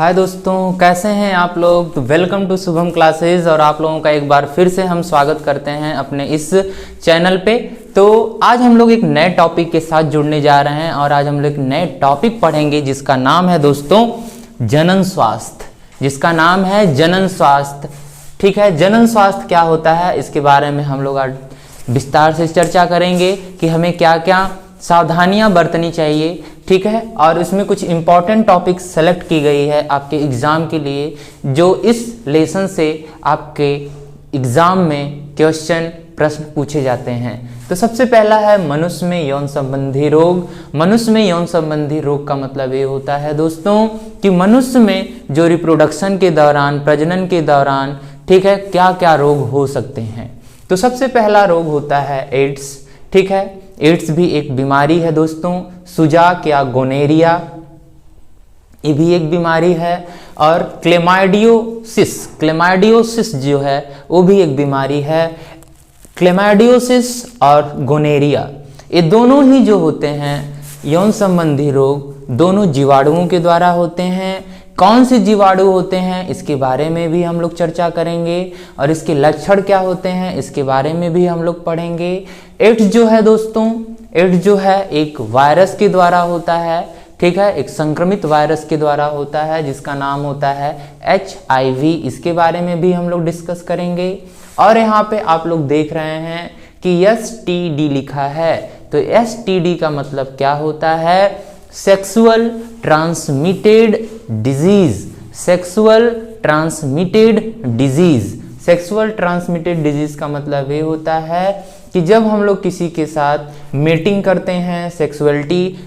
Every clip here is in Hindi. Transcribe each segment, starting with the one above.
हाय दोस्तों, कैसे हैं आप लोग। तो वेलकम टू शुभम क्लासेस और आप लोगों का एक बार फिर से हम स्वागत करते हैं अपने इस चैनल पे। तो आज हम लोग एक नए टॉपिक के साथ जुड़ने जा रहे हैं और आज हम लोग एक नए टॉपिक पढ़ेंगे जिसका नाम है दोस्तों जनन स्वास्थ्य। जिसका नाम है जनन स्वास्थ्य। ठीक है, जनन स्वास्थ्य क्या होता है इसके बारे में हम लोग आज विस्तार से चर्चा करेंगे कि हमें क्या क्या सावधानियां बरतनी चाहिए। ठीक है, और इसमें कुछ इंपॉर्टेंट टॉपिक सेलेक्ट की गई है आपके एग्जाम के लिए, जो इस लेसन से आपके एग्जाम में क्वेश्चन प्रश्न पूछे जाते हैं। तो सबसे पहला है मनुष्य में यौन संबंधी रोग। मनुष्य में यौन संबंधी रोग का मतलब ये होता है दोस्तों कि मनुष्य में जो रिप्रोडक्शन के दौरान, प्रजनन के दौरान, ठीक है, क्या क्या रोग हो सकते हैं। तो सबसे पहला रोग होता है एड्स। ठीक है, एड्स भी एक बीमारी है दोस्तों। सुजाक या गोनेरिया ये भी एक बीमारी है। और क्लेमाइडियोसिस जो है वो भी एक बीमारी है। क्लेमाइडियोसिस और गोनेरिया ये दोनों ही जो होते हैं यौन संबंधी रोग, दोनों जीवाणुओं के द्वारा होते हैं। कौन से जीवाणु होते हैं इसके बारे में भी हम लोग चर्चा करेंगे और इसके लक्षण क्या होते हैं इसके बारे में भी हम लोग पढ़ेंगे। एड्स जो है दोस्तों, एड्स जो है एक वायरस के द्वारा होता है। ठीक है, एक संक्रमित वायरस के द्वारा होता है जिसका नाम होता है HIV। इसके बारे में भी हम लोग डिस्कस करेंगे। और यहाँ पे आप लोग देख रहे हैं कि STD लिखा है। तो STD का मतलब क्या होता है? Sexual transmitted disease. Sexual transmitted disease. Sexual transmitted disease का मतलब ये होता है कि जब हम लोग किसी के साथ मीटिंग करते हैं, सेक्सुअलिटी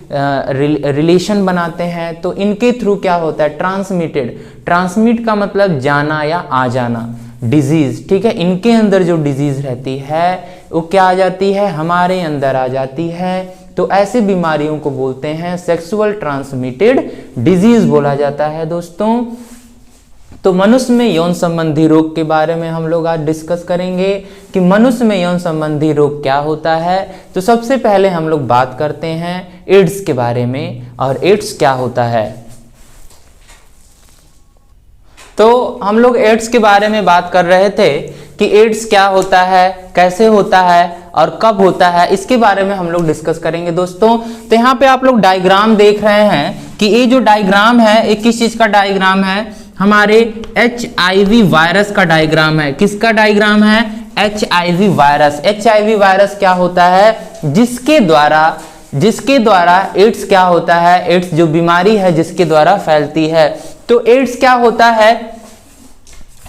रिलेशन बनाते हैं, तो इनके थ्रू क्या होता है? ट्रांसमिटेड। ट्रांसमिट का मतलब जाना या आ जाना, डिजीज। ठीक है, इनके अंदर जो डिजीज रहती है वो क्या आ जाती है? हमारे अंदर आ जाती है। तो ऐसे बीमारियों को बोलते हैं सेक्सुअल ट्रांसमिटेड डिजीज बोला जाता है दोस्तों। तो मनुष्य में यौन संबंधी रोग के बारे में हम लोग आज डिस्कस करेंगे कि मनुष्य में यौन संबंधी रोग क्या होता है। तो सबसे पहले हम लोग बात करते हैं एड्स के बारे में। और एड्स क्या होता है? तो हम लोग एड्स के बारे में बात कर रहे थे कि एड्स क्या होता है, कैसे होता है और कब होता है, इसके बारे में हम लोग डिस्कस करेंगे दोस्तों। तो यहाँ पे आप लोग डायग्राम देख रहे हैं कि ये जो डायग्राम है ये किस चीज का डायग्राम है? हमारे HIV वायरस का डायग्राम है। किसका डायग्राम है? HIV virus. HIV वायरस क्या होता है? जिसके द्वारा एड्स क्या होता है? एड्स जो बीमारी है जिसके द्वारा फैलती है। तो एड्स क्या होता है?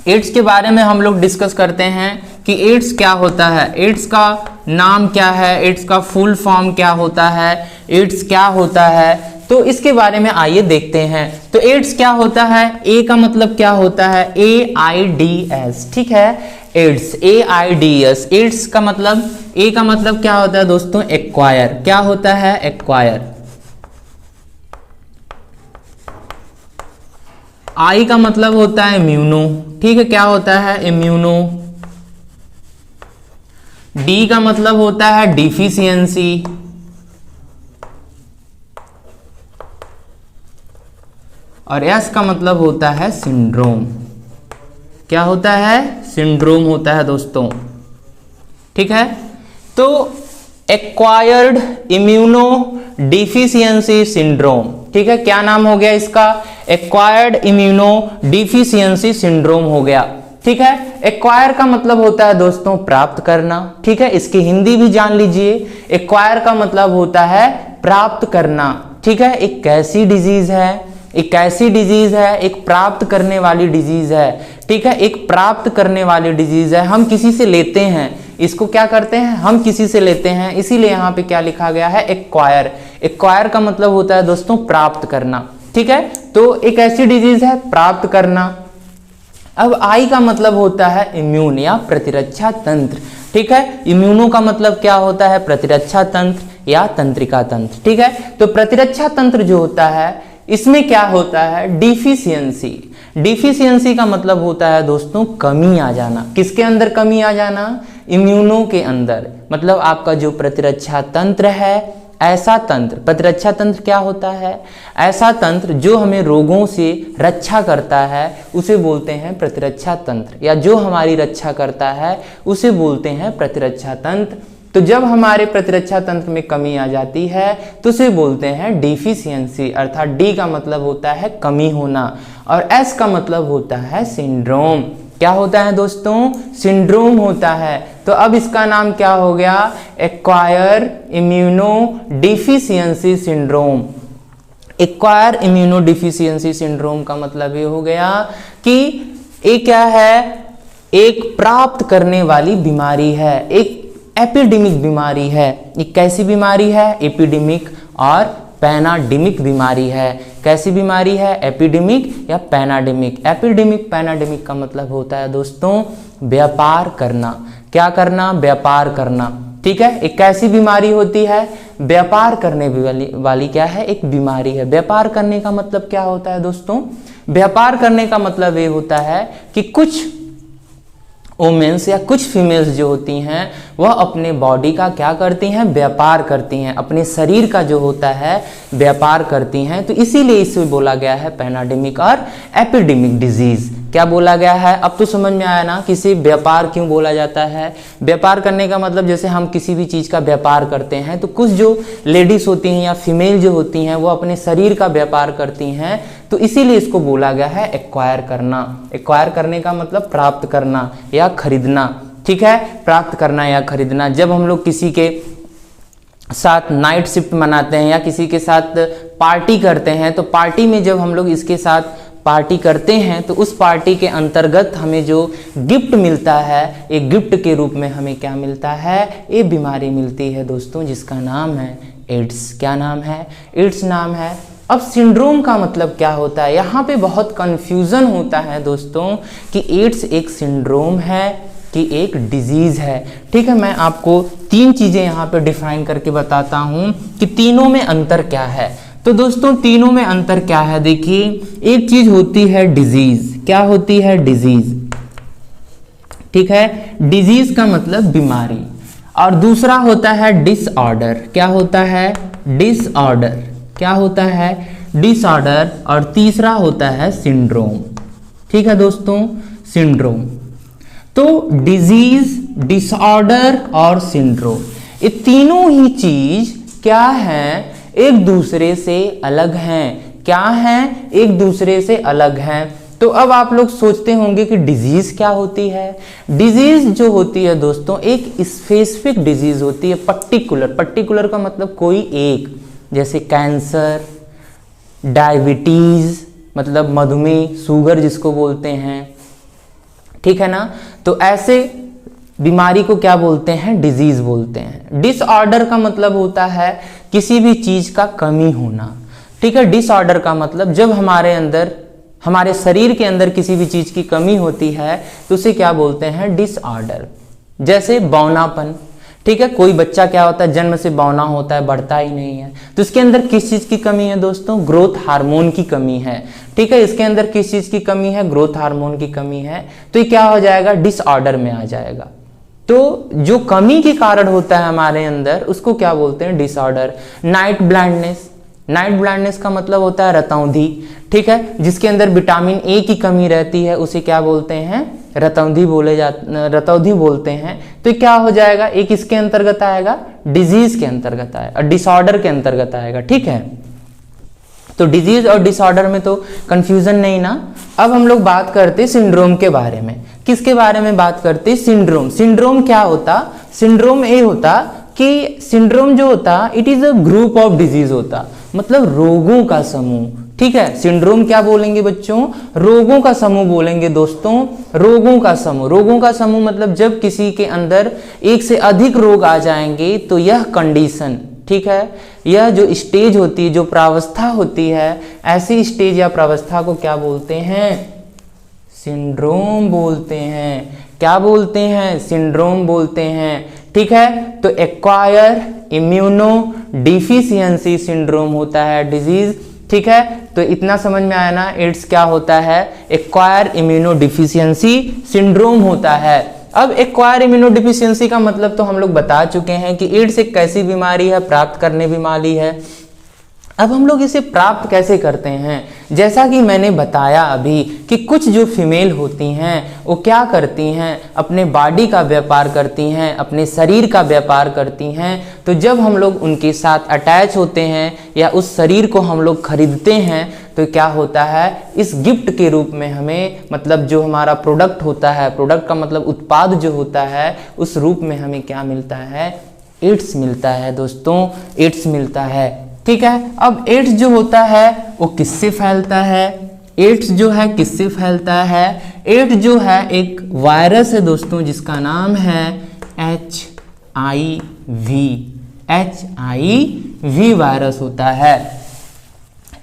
एड्स के बारे में हम लोग डिस्कस करते हैं कि एड्स क्या होता है, एड्स का नाम क्या है, एड्स का फुल फॉर्म क्या होता है, एड्स क्या होता है। तो इसके बारे में आइए देखते हैं। तो एड्स क्या होता है? ए का मतलब क्या होता है? AIDS। ठीक है, एड्स AIDS। एड्स का मतलब, ए का मतलब क्या होता है दोस्तों? एक्वायर। क्या होता है? एक्वायर। आई का मतलब होता है इम्यूनो। ठीक है, क्या होता है? इम्यूनो। डी का मतलब होता है डिफिशियंसी। और एस का मतलब होता है सिंड्रोम। क्या होता है? सिंड्रोम होता है दोस्तों। ठीक है, तो एक्वायर्ड इम्यूनो डिफिशियंसी सिंड्रोम। ठीक है, क्या नाम हो गया इसका? एक्वायर्ड इम्यूनो डिफिशियंसी सिंड्रोम हो गया। ठीक है, एक्वायर का मतलब होता है दोस्तों प्राप्त करना। ठीक है, इसकी हिंदी भी जान लीजिए। एक्वायर का मतलब होता है प्राप्त करना। ठीक है, एक कैसी डिजीज है? एक ऐसी डिजीज है, एक प्राप्त करने वाली डिजीज है। ठीक है, एक प्राप्त करने वाली डिजीज है। हम किसी से लेते हैं, इसको क्या करते हैं? हम किसी से लेते हैं, इसीलिए यहाँ पे क्या लिखा गया है? एक्वायर। एक्वायर का मतलब होता है दोस्तों प्राप्त करना। ठीक है, तो एक ऐसी डिजीज है प्राप्त करना। अब आई का मतलब होता है इम्यून या प्रतिरक्षा तंत्र। ठीक है, इम्यूनो का मतलब क्या होता है? प्रतिरक्षा तंत्र या तंत्रिका तंत्र। ठीक है, तो प्रतिरक्षा तंत्र जो होता है इसमें क्या होता है? डिफिशियंसी। डिफिशियंसी का मतलब होता है दोस्तों कमी आ जाना। किसके अंदर कमी आ जाना? इम्यूनो के अंदर। मतलब आपका जो प्रतिरक्षा तंत्र है ऐसा तंत्र, प्रतिरक्षा तंत्र क्या होता है? ऐसा तंत्र जो हमें रोगों से रक्षा करता है उसे बोलते हैं प्रतिरक्षा तंत्र, या जो हमारी रक्षा करता है उसे बोलते हैं प्रतिरक्षा तंत्र। तो जब हमारे प्रतिरक्षा तंत्र में कमी आ जाती है तो उसे बोलते हैं डिफिशियंसी, अर्थात डी का मतलब होता है कमी होना और एस का मतलब होता है सिंड्रोम। क्या होता है दोस्तों? सिंड्रोम होता है। तो अब इसका नाम क्या हो गया? Acquire immuno deficiency syndrome. Acquire immuno deficiency syndrome का मतलब ये हो गया कि ये क्या है? एक प्राप्त करने वाली बीमारी है, एक एपिडेमिक बीमारी है। एक कैसी बीमारी है? एपिडेमिक और पैनाडेमिक बीमारी है। कैसी बीमारी है? एपिडेमिक या पैनाडेमिक। एपिडेमिक पैनाडेमिक का मतलब होता है दोस्तों व्यापार करना। क्या करना? व्यापार करना। ठीक है, एक कैसी बीमारी होती है? व्यापार करने वाली क्या है? एक बीमारी है। व्यापार करने का मतलब क्या होता है दोस्तों? व्यापार करने का मतलब ये होता है कि कुछ वोमेन्स या कुछ फीमेल्स जो होती हैं वह अपने बॉडी का क्या करती हैं? व्यापार करती हैं, अपने शरीर का जो होता है व्यापार करती हैं। तो इसीलिए इसे बोला गया है पैनाडेमिक और एपिडेमिक डिजीज। क्या बोला गया है? अब तो समझ में आया ना कि इसे व्यापार क्यों बोला जाता है। व्यापार करने का मतलब जैसे हम किसी भी चीज़ का व्यापार करते हैं तो कुछ जो लेडीज होती हैं या फीमेल जो होती हैं वो अपने शरीर का व्यापार करती हैं, तो इसीलिए इसको बोला गया है एक्वायर करना। एक्वायर करने का मतलब प्राप्त करना या खरीदना। ठीक है, प्राप्त करना या खरीदना। जब हम लोग किसी के साथ नाइट शिफ्ट मनाते हैं या किसी के साथ पार्टी करते हैं तो पार्टी में जब हम लोग इसके साथ पार्टी करते हैं तो उस पार्टी के अंतर्गत हमें जो गिफ्ट मिलता है, एक गिफ्ट के रूप में हमें क्या मिलता है? ये बीमारी मिलती है दोस्तों जिसका नाम है एड्स। क्या नाम है? एड्स नाम है। अब सिंड्रोम का मतलब क्या होता है? यहाँ पे बहुत कंफ्यूजन होता है दोस्तों कि एड्स एक सिंड्रोम है कि एक डिजीज है। ठीक है, मैं आपको तीन चीजें यहाँ पे डिफाइन करके बताता हूँ कि तीनों में अंतर क्या है। तो दोस्तों तीनों में अंतर क्या है? देखिए, एक चीज होती है डिजीज। क्या होती है? डिजीज। ठीक है, डिजीज का मतलब बीमारी। और दूसरा होता है डिसऑर्डर। क्या होता है? डिसऑर्डर। क्या होता है? डिसऑर्डर। और तीसरा होता है सिंड्रोम। ठीक है दोस्तों, सिंड्रोम। तो डिजीज, डिसऑर्डर और सिंड्रोम, ये तीनों ही चीज क्या है? एक दूसरे से अलग हैं। क्या हैं? एक दूसरे से अलग हैं। तो अब आप लोग सोचते होंगे कि डिजीज क्या होती है। डिजीज जो होती है दोस्तों एक स्पेसिफिक डिजीज होती है, पर्टिकुलर। पर्टिकुलर का मतलब कोई एक, जैसे कैंसर, डायबिटीज मतलब मधुमेह, शुगर जिसको बोलते हैं। ठीक है ना, तो ऐसे बीमारी को क्या बोलते हैं? डिजीज बोलते हैं। डिसऑर्डर का मतलब होता है किसी भी चीज का कमी होना। ठीक है, डिसऑर्डर का मतलब जब हमारे अंदर, हमारे शरीर के अंदर किसी भी चीज की कमी होती है तो उसे क्या बोलते हैं? डिसऑर्डर। जैसे बौनापन। ठीक है, कोई बच्चा क्या होता है? जन्म से बौना होता है, बढ़ता ही नहीं है। तो इसके अंदर किस चीज की कमी है दोस्तों? ग्रोथ हार्मोन की कमी है। ठीक है, इसके अंदर किस चीज की कमी है? ग्रोथ हार्मोन की कमी है। तो ये क्या हो जाएगा? डिसऑर्डर में आ जाएगा। तो जो कमी के कारण होता है हमारे अंदर उसको क्या बोलते हैं? Disorder. Night blindness. Night blindness का मतलब होता है रतौंधी। ठीक है, जिसके अंदर विटामिन ए की कमी रहती है उसे क्या बोलते हैं? रतौंधी बोलते हैं। तो क्या हो जाएगा? एक इसके अंतर्गत आएगा, डिजीज के अंतर्गत आएगा, डिसऑर्डर के अंतर्गत आएगा। ठीक है, तो डिजीज और डिसऑर्डर में तो कंफ्यूजन नहीं ना। अब हम लोग बात करते सिंड्रोम के बारे में। किसके बारे में बात करते? सिंड्रोम। सिंड्रोम क्या होता? सिंड्रोम ये होता कि सिंड्रोम जो होता it is a group of disease होता, मतलब रोगों का समूह। ठीक है, सिंड्रोम क्या बोलेंगे बच्चों? रोगों का समूह बोलेंगे दोस्तों। रोगों का समूह। रोगों का समूह मतलब जब किसी के अंदर एक से अधिक रोग आ जाएंगे तो यह कंडीशन, ठीक है, यह जो स्टेज होती है, जो प्रावस्था होती है, ऐसी स्टेज या प्रावस्था को क्या बोलते हैं? सिंड्रोम बोलते हैं। क्या बोलते हैं? सिंड्रोम बोलते हैं। ठीक है, तो एक्वायर इम्यूनो डिफिशियंसी सिंड्रोम होता है डिजीज। ठीक है, तो इतना समझ में आया ना। एड्स क्या होता है? एक्वायर इम्यूनो डिफिशियंसी सिंड्रोम होता है। अब एक्वायर इम्यूनोडिफिशियंसी का मतलब तो हम लोग बता चुके हैं कि एड्स एक कैसी बीमारी है, प्राप्त करने बीमारी है। अब हम लोग इसे प्राप्त कैसे करते हैं, जैसा कि मैंने बताया अभी कि कुछ जो फीमेल होती हैं वो क्या करती हैं, अपने बॉडी का व्यापार करती हैं, अपने शरीर का व्यापार करती हैं। तो जब हम लोग उनके साथ अटैच होते हैं या उस शरीर को हम लोग खरीदते हैं तो क्या होता है, इस गिफ्ट के रूप में हमें, मतलब जो हमारा प्रोडक्ट होता है, प्रोडक्ट का मतलब उत्पाद जो होता है, उस रूप में हमें क्या मिलता है, एड्स मिलता है दोस्तों, एड्स मिलता है। ठीक है, अब एड्स जो होता है वो किससे फैलता है, एड्स जो है किससे फैलता है, एड्स जो है एक वायरस है दोस्तों जिसका नाम है HIV वायरस होता है,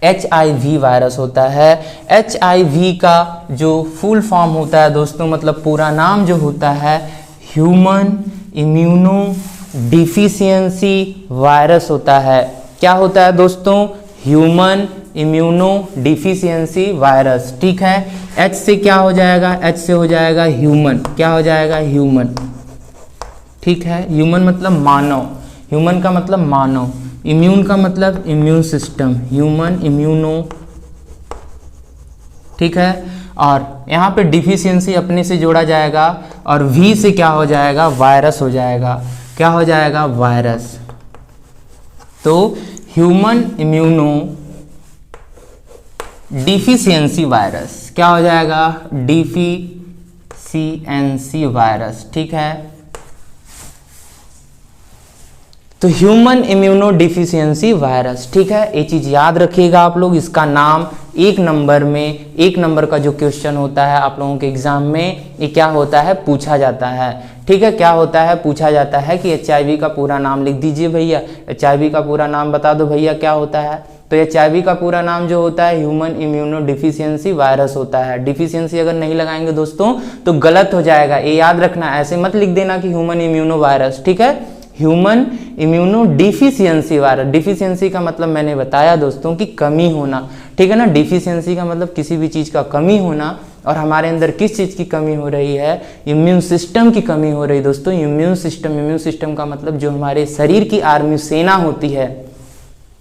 HIV वायरस होता है। HIV का जो फुल फॉर्म होता है दोस्तों, मतलब पूरा नाम जो होता है, ह्यूमन इम्यूनो डिफिशियंसी वायरस होता है। क्या होता है दोस्तों, ह्यूमन इम्यूनो डिफिशियंसी वायरस। ठीक है, H से क्या हो जाएगा, H से हो जाएगा ह्यूमन, क्या हो जाएगा, ह्यूमन। ठीक है, ह्यूमन मतलब मानव, ह्यूमन का मतलब मानव, इम्यून का मतलब इम्यून सिस्टम, ह्यूमन इम्यूनो। ठीक है, और यहाँ पे डिफिशियंसी अपने से जोड़ा जाएगा और V से क्या हो जाएगा, वायरस हो जाएगा, क्या हो जाएगा, वायरस। तो ह्यूमन इम्यूनो डिफिशियंसी वायरस क्या हो जाएगा, डिफिशियंसी वायरस। ठीक है, तो ह्यूमन इम्यूनो डिफिशियंसी वायरस। ठीक है, ये चीज याद रखिएगा आप लोग, इसका नाम 1 नंबर में, 1 नंबर का जो क्वेश्चन होता है आप लोगों के एग्जाम में, ये क्या होता है, पूछा जाता है। ठीक है, क्या होता है, पूछा जाता है कि HIV का पूरा नाम लिख दीजिए भैया, HIV का पूरा नाम बता दो भैया क्या होता है। तो HIV का पूरा नाम जो होता है ह्यूमन इम्यूनो डिफिशियंसी वायरस होता है। डिफिशियंसी अगर नहीं लगाएंगे दोस्तों तो गलत हो जाएगा, ये याद रखना, ऐसे मत लिख देना कि ह्यूमन इम्यूनो वायरस। ठीक है, human immuno deficiency virus. Deficiency का मतलब मैंने बताया दोस्तों कि कमी होना। ठीक है ना, डिफिशियंसी का मतलब किसी भी चीज़ का कमी होना, और हमारे अंदर किस चीज़ की कमी हो रही है, इम्यून सिस्टम की कमी हो रही है दोस्तों। इम्यून सिस्टम का मतलब जो हमारे शरीर की आर्मी सेना होती है,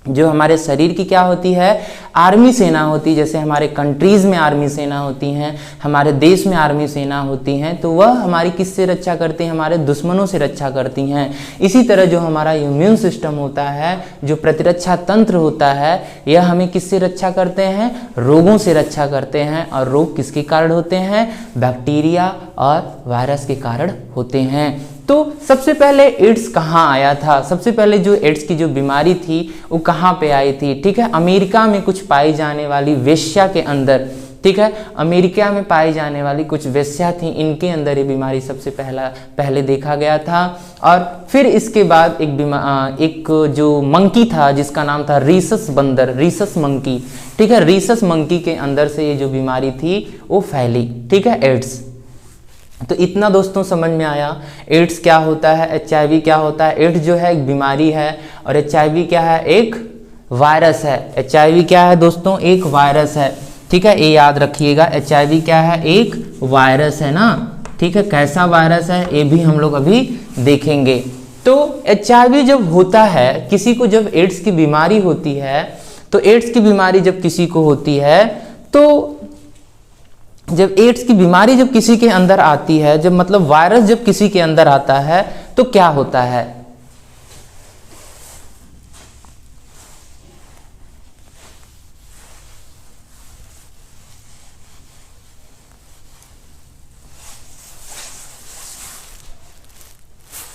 जो हमारे शरीर की क्या होती है, आर्मी सेना होती है। जैसे हमारे कंट्रीज़ में आर्मी सेना होती हैं, हमारे देश में आर्मी सेना होती हैं, तो वह हमारी किससे रक्षा करती हैं, हमारे दुश्मनों से रक्षा करती हैं। इसी तरह जो हमारा इम्यून सिस्टम होता है, जो प्रतिरक्षा तंत्र होता है, यह हमें किससे रक्षा करते हैं, रोगों से रक्षा करते हैं। और रोग किसके कारण होते हैं, बैक्टीरिया और वायरस के कारण होते हैं। तो सबसे पहले एड्स कहाँ आया था, सबसे पहले जो एड्स की जो बीमारी थी वो कहाँ पे आई थी। ठीक है, अमेरिका में कुछ पाई जाने वाली वेश्या के अंदर, ठीक है, अमेरिका में पाई जाने वाली कुछ वेश्या थी, इनके अंदर ये बीमारी सबसे पहले देखा गया था। और फिर इसके बाद एक जो मंकी था जिसका नाम था रीसस बंदर, रीसस मंकी। ठीक है, रीसस मंकी के अंदर से ये जो बीमारी थी वो फैली। ठीक है, एड्स। तो इतना दोस्तों समझ में आया, एड्स क्या होता है, HIV क्या होता है। एड्स जो है एक बीमारी है और HIV क्या है, एक वायरस है। HIV क्या है दोस्तों, एक वायरस है। ठीक है, ये याद रखिएगा, HIV क्या है, एक वायरस है ना। ठीक है, कैसा वायरस है ये भी हम लोग अभी देखेंगे। तो HIV जब होता है, किसी को जब एड्स की बीमारी होती है, तो एड्स की बीमारी जब किसी को होती है, तो जब एड्स की बीमारी जब किसी के अंदर आती है, जब मतलब वायरस जब किसी के अंदर आता है, तो क्या होता है,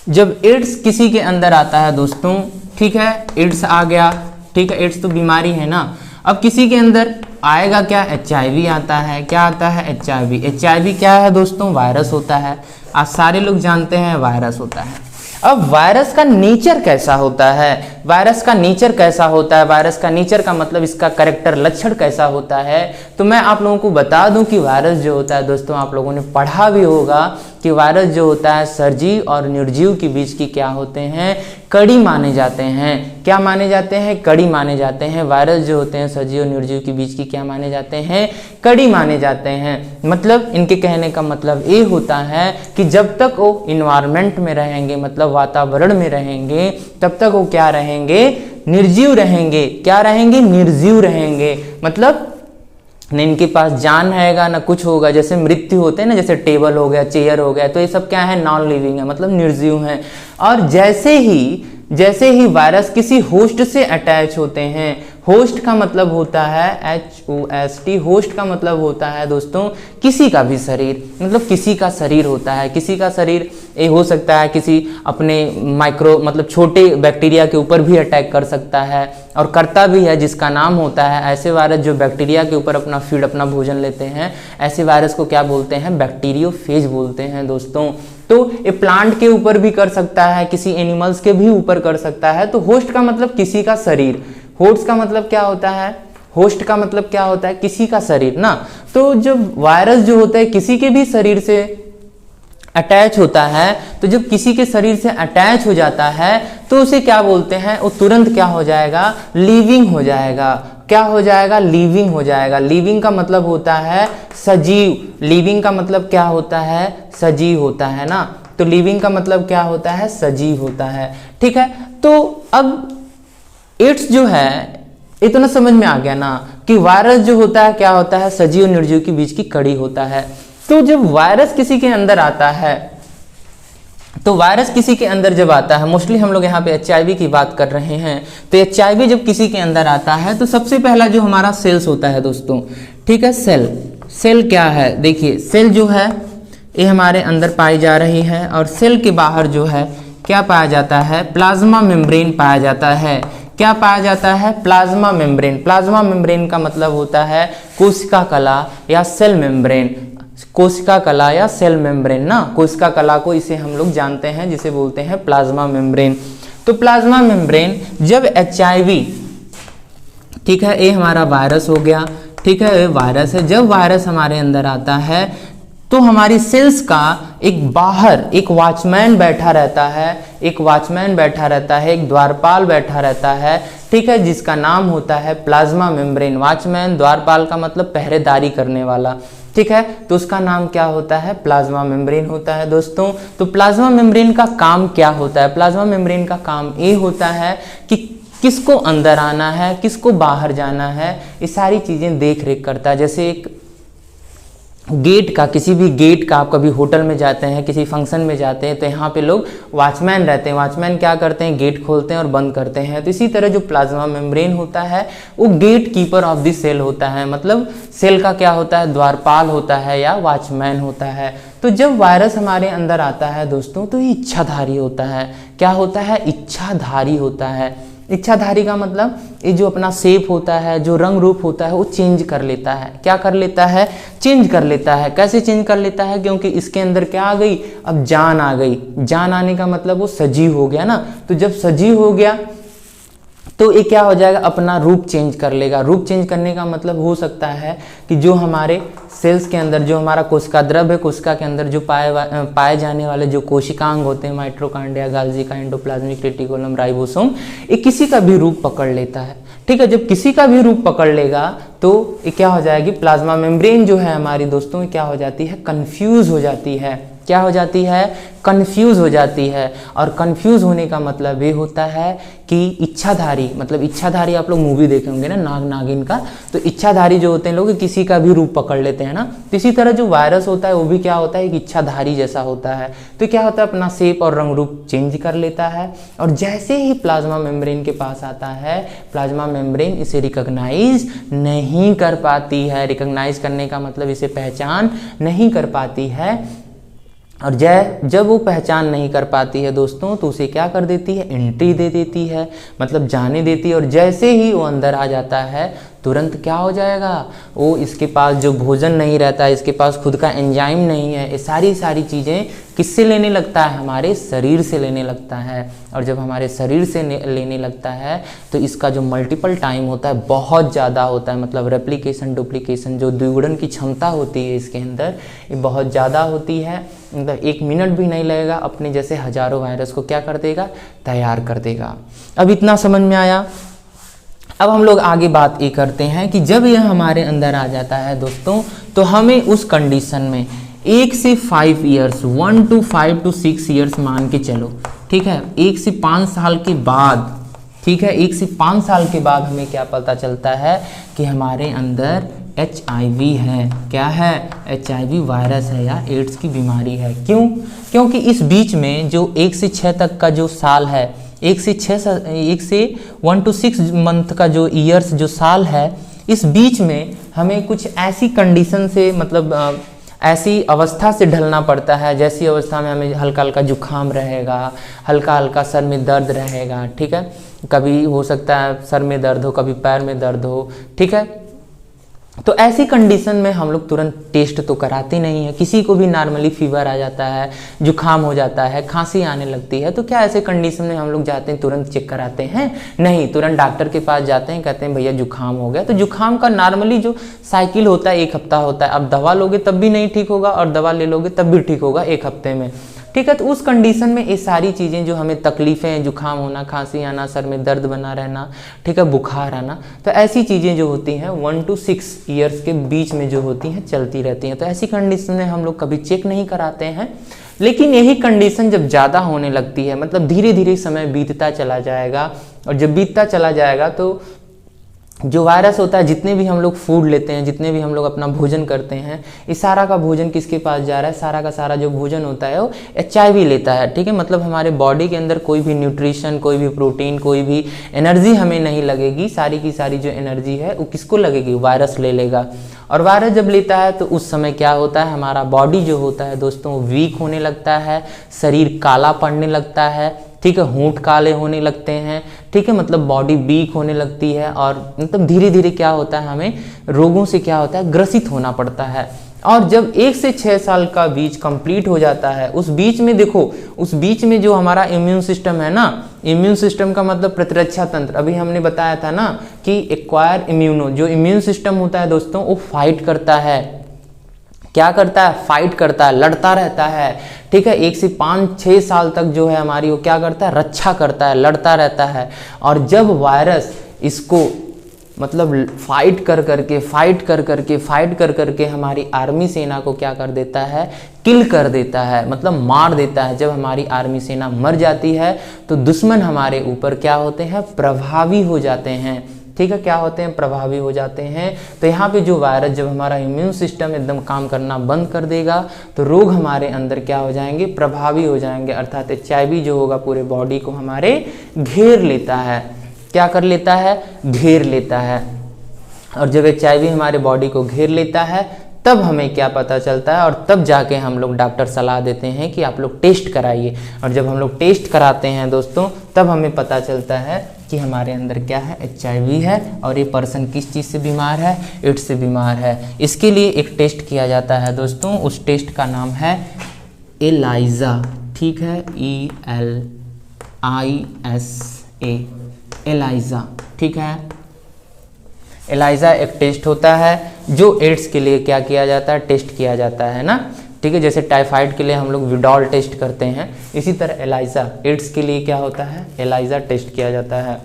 जब एड्स किसी के अंदर आता है दोस्तों, ठीक है, एड्स आ गया। ठीक है, एड्स तो बीमारी है ना। अब किसी के अंदर आएगा क्या, HIV आता है। क्या आता है, HIV। HIV क्या है दोस्तों, वायरस होता है। आज सारे लोग जानते हैं वायरस होता है। अब वायरस का नेचर कैसा होता है, वायरस का नेचर कैसा होता है, वायरस का नेचर का मतलब इसका कैरेक्टर लक्षण कैसा होता है, तो मैं आप लोगों को बता दूं कि वायरस जो होता है दोस्तों, आप लोगों ने पढ़ा भी होगा कि वायरस जो होता है सजीव और निर्जीव के बीच की क्या होते हैं, कड़ी माने जाते हैं। क्या माने जाते हैं? कड़ी माने जाते हैं। वायरस जो होते हैं सजीव और निर्जीव के बीच की क्या माने जाते हैं? कड़ी माने जाते हैं। मतलब इनके कहने का मतलब ये होता है कि जब तक वो इन्वायरमेंट में रहेंगे, मतलब वातावरण में रहेंगे, तब तक वो क्या रहेंगे? निर्जीव रहेंगे। क्या रहेंगे? निर्जीव रहेंगे। मतलब न इनके पास जान रहेगा ना कुछ होगा। जैसे मृत्यु होते हैं ना, जैसे टेबल हो गया, चेयर हो गया, तो ये सब क्या है? नॉन लिविंग है, मतलब निर्जीव हैं। और जैसे ही वायरस किसी होस्ट से अटैच होते हैं, होस्ट का मतलब होता है HOST, होस्ट का मतलब होता है दोस्तों किसी का भी शरीर, मतलब किसी का शरीर होता है। किसी का शरीर ये हो सकता है किसी अपने माइक्रो मतलब छोटे बैक्टीरिया के ऊपर भी अटैक कर सकता है और करता भी है, जिसका नाम होता है, ऐसे वायरस जो बैक्टीरिया के ऊपर अपना फीड, अपना भोजन लेते हैं, ऐसे वायरस को क्या बोलते हैं? बैक्टीरियोफेज बोलते हैं दोस्तों। तो ये प्लांट के ऊपर भी कर सकता है, किसी एनिमल्स के भी ऊपर कर सकता है। तो होस्ट का मतलब किसी का शरीर, होस्ट का मतलब क्या होता है? होस्ट का मतलब क्या होता है? किसी का शरीर ना। तो जब वायरस जो होता है किसी के भी शरीर से अटैच होता है, तो जब किसी के शरीर से अटैच हो जाता है तो उसे क्या बोलते हैं? वो तुरंत क्या हो जाएगा? लिविंग हो जाएगा। क्या हो जाएगा? लिविंग हो जाएगा। लिविंग का मतलब होता है सजीव। लिविंग का मतलब क्या होता है? सजीव होता है ना। तो लिविंग का मतलब क्या होता है? सजीव होता है। ठीक है, तो अब एड्स जो है इतना समझ में आ गया ना कि वायरस जो होता है क्या होता है? सजीव और निर्जीव के बीच की कड़ी होता है। तो जब वायरस किसी के अंदर आता है, तो वायरस किसी के अंदर जब आता है, मोस्टली हम लोग यहाँ पे HIV की बात कर रहे हैं, तो HIV जब किसी के अंदर आता है तो सबसे पहला जो हमारा सेल्स होता है दोस्तों, ठीक है, सेल क्या है? देखिए सेल जो है ये हमारे अंदर पाई जा रही है, और सेल के बाहर जो है क्या पाया जाता है? प्लाज्मा मेम्ब्रेन पाया जाता है। क्या पाया जाता है? Plasma membrane. प्लाज्मा मेम्ब्रेन का मतलब होता है कोशिका कला या सेल मेम्ब्रेन। कोशिका कला या सेल मेम्ब्रेन ना, कोशिका कला को इसे हम लोग जानते हैं, जिसे बोलते हैं प्लाज्मा मेम्ब्रेन। तो प्लाज्मा मेम्ब्रेन जब HIV, ठीक है, ये हमारा वायरस हो गया, ठीक है, ये वायरस है। जब वायरस हमारे अंदर आता है तो हमारी सेल्स का एक बाहर एक वॉचमैन बैठा रहता है, एक वॉचमैन बैठा रहता है, एक द्वारपाल बैठा रहता है, ठीक है, जिसका नाम होता है प्लाज्मा मेम्ब्रेन। वॉचमैन, द्वारपाल का मतलब पहरेदारी करने वाला, ठीक है, तो उसका नाम क्या होता है? प्लाज्मा मेम्ब्रेन होता है दोस्तों। तो प्लाज्मा मेम्ब्रेन का काम क्या होता है? प्लाज्मा मेम्ब्रेन का काम ये होता है कि किसको अंदर आना है, किसको बाहर जाना है, ये सारी चीजें देख रेख करता है। जैसे एक गेट का, किसी भी गेट का, आप कभी होटल में जाते हैं, किसी फंक्शन में जाते हैं, तो यहाँ पे लोग वॉचमैन रहते हैं। वॉचमैन क्या करते हैं? गेट खोलते हैं और बंद करते हैं। तो इसी तरह जो प्लाज्मा मेम्ब्रेन होता है वो gatekeeper of the cell होता है, मतलब सेल का क्या होता है? द्वारपाल होता है या वॉचमैन होता है। तो जब वायरस हमारे अंदर आता है दोस्तों, तो ये इच्छाधारी होता है। क्या होता है? इच्छाधारी होता है। इच्छाधारी का मतलब ये जो अपना शेप होता है, जो रंग रूप होता है, वो चेंज कर लेता है। क्या कर लेता है? चेंज कर लेता है। कैसे चेंज कर लेता है? क्योंकि इसके अंदर क्या आ गई? अब जान आ गई। जान आने का मतलब वो सजीव हो गया ना। तो जब सजीव हो गया तो ये क्या हो जाएगा? अपना रूप चेंज कर लेगा। रूप चेंज करने का मतलब हो सकता है कि जो हमारे सेल्स के अंदर, जो हमारा कोशिका द्रव्य है, कोशिका के अंदर जो पाए जाने वाले जो कोशिकांग होते हैं, mitochondria, Golgi, endoplasmic reticulum, ribosome, ये किसी का भी रूप पकड़ लेता है। ठीक है, जब किसी का भी रूप पकड़ लेगा तो ये क्या हो जाएगी? प्लाज्मा मेम्ब्रेन जो है हमारी दोस्तों, क्या हो जाती है? कंफ्यूज हो जाती है। क्या हो जाती है? कंफ्यूज हो जाती है। और कंफ्यूज होने का मतलब ये होता है कि इच्छाधारी, मतलब इच्छाधारी आप लोग मूवी देखे होंगे ना, नाग नागिन का, तो इच्छाधारी जो होते हैं लोग किसी का भी रूप पकड़ लेते हैं ना। तो इसी तरह जो वायरस होता है वो भी क्या होता है? एक इच्छाधारी जैसा होता है। तो क्या होता है? अपना शेप और रंग रूप चेंज कर लेता है। और जैसे ही प्लाज्मा मेम्ब्रेन के पास आता है, प्लाज्मा मेम्ब्रेन इसे रिकॉग्नाइज नहीं कर पाती है। रिकॉग्नाइज करने का मतलब इसे पहचान नहीं कर पाती है। और जब वो पहचान नहीं कर पाती है दोस्तों, तो उसे क्या कर देती है? एंट्री दे देती है, मतलब जाने देती है। और जैसे ही वो अंदर आ जाता है तुरंत क्या हो जाएगा, वो इसके पास जो भोजन नहीं रहता, इसके पास खुद का एंजाइम नहीं है, ये सारी चीज़ें किससे लेने लगता है, हमारे शरीर से लेने लगता है। और जब हमारे शरीर से लेने लगता है तो इसका जो मल्टीपल टाइम होता है बहुत ज़्यादा होता है, मतलब रेप्लिकेशन डुप्लीकेशन जो द्विगुणन की क्षमता होती है इसके अंदर ये बहुत ज़्यादा होती है। मतलब 1 मिनट भी नहीं लगेगा, अपने जैसे हजारों वायरस को क्या कर देगा, तैयार कर देगा। अब इतना समझ में आया। अब हम लोग आगे बात ये करते हैं कि जब यह हमारे अंदर आ जाता है दोस्तों, तो हमें उस कंडीशन में 1 से 5 ईयर्स 1 to 5 to 6 ईयर्स मान के चलो, ठीक है, 1 से 5 साल के बाद, ठीक है, 1 से 5 साल के बाद हमें क्या पता चलता है कि हमारे अंदर HIV है। क्या है, HIV वायरस है या एड्स की बीमारी है। क्यों? क्योंकि इस बीच में जो 1 से 6 तक का जो साल है, 1 से 1 to 6 मंथ का जो ईयर्स जो साल है, इस बीच में हमें कुछ ऐसी कंडीशन से, मतलब ऐसी अवस्था से ढलना पड़ता है, जैसी अवस्था में हमें हल्का हल्का जुकाम रहेगा, हल्का हल्का सर में दर्द रहेगा, ठीक है, कभी हो सकता है सर में दर्द हो, कभी पैर में दर्द हो, ठीक है। तो ऐसी कंडीशन में हम लोग तुरंत टेस्ट तो कराते नहीं है। किसी को भी नॉर्मली फीवर आ जाता है, जुकाम हो जाता है, खांसी आने लगती है, तो क्या ऐसे कंडीशन में हम लोग जाते हैं तुरंत चेक कराते हैं? नहीं, तुरंत डॉक्टर के पास जाते हैं, कहते हैं भैया जुकाम हो गया। तो जुकाम का नॉर्मली जो साइकिल होता है 1 हफ्ता होता है। अब दवा लोगे तब भी नहीं ठीक होगा और दवा ले लोगे तब भी ठीक होगा 1 हफ्ते में, ठीक है। तो उस कंडीशन में ये सारी चीज़ें जो हमें तकलीफ़ें हैं, जुकाम होना, खांसी आना, सर में दर्द बना रहना, ठीक है, बुखार आना, तो ऐसी चीज़ें जो होती हैं 1 to 6 ईयर्स के बीच में जो होती हैं चलती रहती हैं। तो ऐसी कंडीशन में हम लोग कभी चेक नहीं कराते हैं। लेकिन यही कंडीशन जब ज़्यादा होने लगती है, मतलब धीरे धीरे समय बीतता चला जाएगा, और जब बीतता चला जाएगा तो जो वायरस होता है, जितने भी हम लोग फूड लेते हैं, जितने भी हम लोग अपना भोजन करते हैं, इस सारा का भोजन किसके पास जा रहा है, सारा का सारा जो भोजन होता है वो HIV लेता है, ठीक है। मतलब हमारे बॉडी के अंदर कोई भी न्यूट्रिशन, कोई भी प्रोटीन, कोई भी एनर्जी हमें नहीं लगेगी, सारी की सारी जो एनर्जी है वो किसको लगेगी, वायरस ले लेगा। और वायरस जब लेता है तो उस समय क्या होता है, हमारा बॉडी जो होता है दोस्तों वीक होने लगता है, शरीर काला पड़ने लगता है, ठीक है, होंठ काले होने लगते हैं, ठीक है, मतलब बॉडी वीक होने लगती है, और मतलब धीरे धीरे क्या होता है, हमें रोगों से क्या होता है, ग्रसित होना पड़ता है। और जब 1 से 6 साल का बीच कंप्लीट हो जाता है, उस बीच में देखो, उस बीच में जो हमारा इम्यून सिस्टम है ना, इम्यून सिस्टम का मतलब प्रतिरक्षा तंत्र, अभी हमने बताया था ना कि एक्वायर इम्यूनो, जो इम्यून सिस्टम होता है दोस्तों वो फाइट करता है, क्या करता है, फाइट करता है, लड़ता रहता है, ठीक है। 1 से 5-6 साल तक जो है हमारी वो क्या करता है, रक्षा करता है, लड़ता रहता है। और जब वायरस इसको मतलब फाइट कर करके हमारी आर्मी सेना को क्या कर देता है, किल कर देता है, मतलब मार देता है। जब हमारी आर्मी सेना मर जाती है तो दुश्मन हमारे ऊपर क्या होते हैं, प्रभावी हो जाते हैं, ठीक है, क्या होते हैं, प्रभावी हो जाते हैं। तो यहाँ पे जो वायरस, जब हमारा इम्यून सिस्टम एकदम काम करना बंद कर देगा तो रोग हमारे अंदर क्या हो जाएंगे, प्रभावी हो जाएंगे, अर्थात HIV जो होगा पूरे बॉडी को हमारे घेर लेता है। क्या कर लेता है, घेर लेता है। और जब HIV हमारे बॉडी को घेर लेता है तब हमें क्या पता चलता है, और तब जाके हम लोग डॉक्टर सलाह देते हैं कि आप लोग टेस्ट कराइए। और जब हम लोग टेस्ट कराते हैं दोस्तों तब हमें पता चलता है कि हमारे अंदर क्या है, HIV है, और ये पर्सन किस चीज़ से बीमार है, एड्स से बीमार है। इसके लिए एक टेस्ट किया जाता है दोस्तों, उस टेस्ट का नाम है एलाइजा, ठीक है, ELISA, एलाइजा, ठीक है। एलाइजा एक टेस्ट होता है जो एड्स के लिए क्या किया जाता है, टेस्ट किया जाता है ना, ठीक है। जैसे टाइफाइड के लिए हम लोग विडॉल टेस्ट करते हैं, इसी तरह एलाइजा एड्स के लिए क्या होता है, एलाइजा टेस्ट किया जाता है,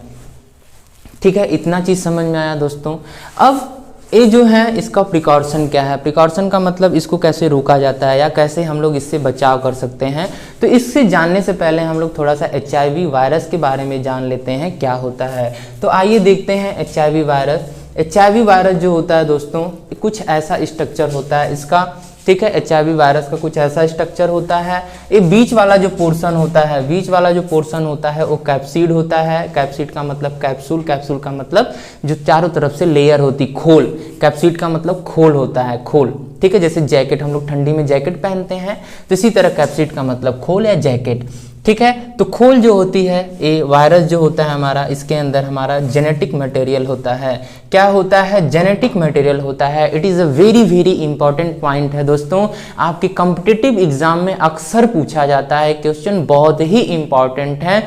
ठीक है। इतना चीज़ समझ में आया दोस्तों। अब ये जो है इसका प्रिकॉशन क्या है, प्रिकॉशन का मतलब इसको कैसे रोका जाता है या कैसे हम लोग इससे बचाव कर सकते हैं। तो इससे जानने से पहले हम लोग थोड़ा सा HIV वायरस के बारे में जान लेते हैं क्या होता है। तो आइए देखते हैं HIV वायरस। HIV वायरस जो होता है दोस्तों कुछ ऐसा स्ट्रक्चर होता है इसका, ठीक है। HIV वायरस का कुछ ऐसा स्ट्रक्चर होता है, ये बीच वाला जो पोर्शन होता है, बीच वाला जो पोर्शन होता है वो कैप्सिड होता है। कैप्सिड का मतलब कैप्सूल, कैप्सूल का मतलब जो चारों तरफ से लेयर होती, खोल। कैप्सिड का मतलब खोल होता है, खोल, ठीक है। जैसे जैकेट, हम लोग ठंडी में जैकेट पहनते हैं, तो इसी तरह कैप्सिड का मतलब खोल या जैकेट, ठीक है। तो खोल जो होती है, ये वायरस जो होता है हमारा, इसके अंदर हमारा जेनेटिक मटेरियल होता है। क्या होता है? जेनेटिक मटेरियल होता है। It is a very very important point है दोस्तों, आपके कॉम्पिटिटिव एग्जाम में अक्सर पूछा जाता है, क्वेश्चन बहुत ही इंपॉर्टेंट है।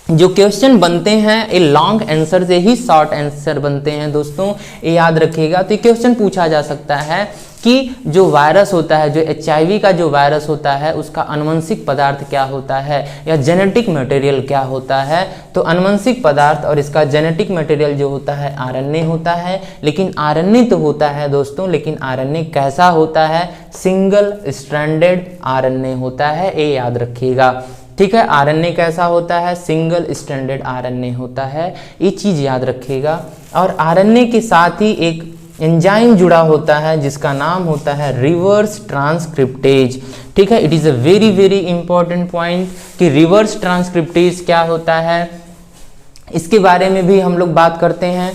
जो क्वेश्चन बनते हैं ये लॉन्ग आंसर से ही शॉर्ट आंसर बनते हैं दोस्तों, ये याद रखिएगा। तो ये क्वेश्चन पूछा जा सकता है कि जो वायरस होता है, जो HIV का जो वायरस होता है, उसका आनुवंशिक पदार्थ क्या होता है, या जेनेटिक मटेरियल क्या होता है। तो आनुवंशिक पदार्थ और इसका जेनेटिक मटेरियल जो होता है RNA होता है। लेकिन RNA तो होता है दोस्तों, लेकिन RNA कैसा होता है? सिंगल स्ट्रैंडेड RNA होता है, ये याद रखिएगा। ठीक है, RNA कैसा होता है? सिंगल स्ट्रैंडेड RNA होता है, ये चीज़ याद रखिएगा। और RNA के साथ ही एक एंजाइम जुड़ा होता है जिसका नाम होता है रिवर्स ट्रांसक्रिप्टेज। ठीक है, it is a very very important point कि रिवर्स ट्रांसक्रिप्टेज क्या होता है, इसके बारे में भी हम लोग बात करते हैं।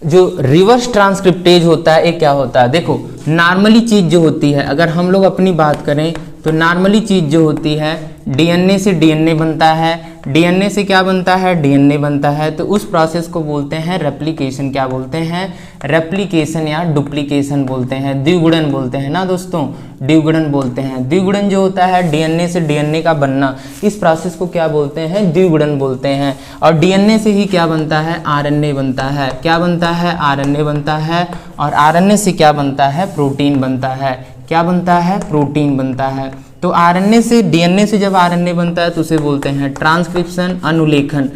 जो रिवर्स ट्रांसक्रिप्टेज होता है, ये क्या होता है? देखो, नॉर्मली चीज़ जो होती है, अगर हम लोग अपनी बात करें तो नॉर्मली चीज़ जो होती है, DNA से DNA बनता है, DNA से क्या बनता है? DNA बनता है। तो उस प्रोसेस को बोलते हैं रेप्लिकेशन। क्या बोलते हैं? रेप्लिकेशन या डुप्लीकेशन बोलते हैं, द्विगुणन बोलते हैं ना दोस्तों, द्विगुणन बोलते हैं। द्विगुणन जो होता है DNA से DNA का बनना, इस प्रोसेस को क्या बोलते हैं? द्विगुणन बोलते हैं। और DNA से ही क्या बनता है? RNA बनता है। क्या बनता है? RNA बनता है। और RNA से क्या बनता है? प्रोटीन बनता है। क्या बनता है? प्रोटीन बनता है। तो RNA से DNA से जब RNA बनता है तो उसे बोलते हैं ट्रांसक्रिप्शन, अनुलेखन,